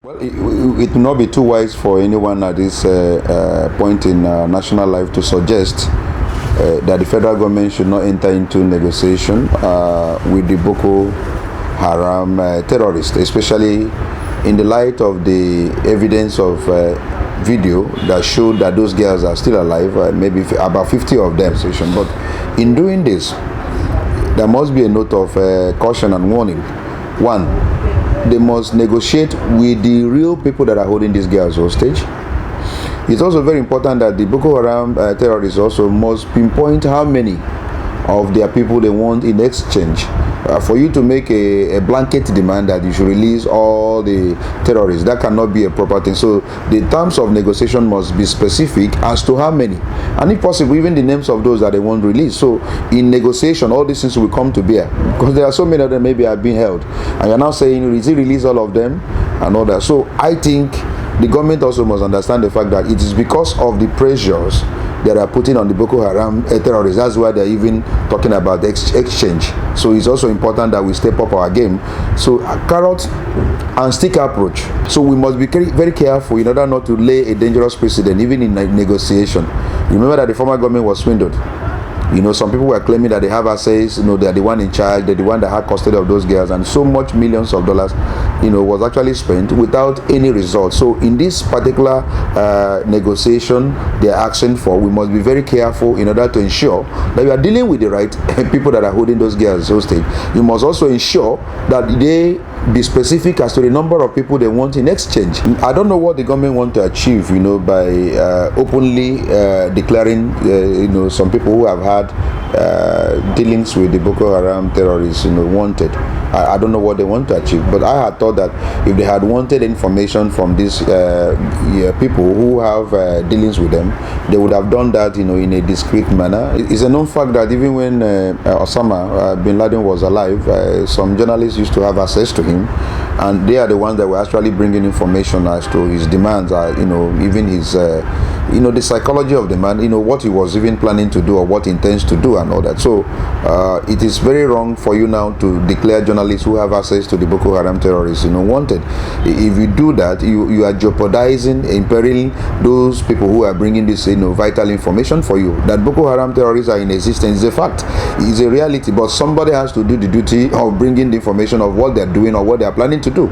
Well, it will not be too wise for anyone at this point in national life to suggest that the federal government should not enter into negotiation with the Boko Haram terrorists, especially in the light of the evidence of video that showed that those girls are still alive, maybe about 50 of them. But in doing this, there must be a note of caution and warning. One, they must negotiate with the real people that are holding these girls hostage. It's also very important that the Boko Haram terrorists also must pinpoint how many of their people they want in exchange. For you to make a blanket demand that you should release all the terrorists, that cannot be a proper thing. So the terms of negotiation must be specific as to how many, and if possible even the names of those that they want released. So in negotiation, all these things will come to bear, because there are so many of them maybe are being held, and you're now saying, is it release all of them and all that. So I think the government also must understand the fact that it is because of the pressures that are putting on the Boko Haram terrorists. That's why they're even talking about exchange. So it's also important that we step up our game. So a carrot and stick approach. So we must be very careful in order not to lay a dangerous precedent, even in negotiation. Remember that the former government was swindled. Some people were claiming that they have access, they're the one in charge, they're the one that had custody of those girls, and so much millions of dollars, was actually spent without any result. So in this particular negotiation they're asking for, we must be very careful in order to ensure that we are dealing with the right people that are holding those girls hostage. You must also ensure that they be specific as to the number of people they want in exchange. I don't know what the government want to achieve, by openly declaring, some people who have had dealings with the Boko Haram terrorists, wanted. I don't know what they want to achieve, but I had thought that if they had wanted information from these people who have dealings with them, they would have done that, in a discreet manner. It's a known fact that even when Osama bin Laden was alive, some journalists used to have access to him, and they are the ones that were actually bringing information as to his demands, even his, the psychology of the man, what he was even planning to do or what he intends to do and all that. So it is very wrong for you now to declare journalists who have access to the Boko Haram terrorists, wanted. If you do that, you are jeopardizing, imperiling those people who are bringing this, vital information for you. That Boko Haram terrorists are in existence is a fact, it's a reality, but somebody has to do the duty of bringing the information of what they're doing or what they are planning to do.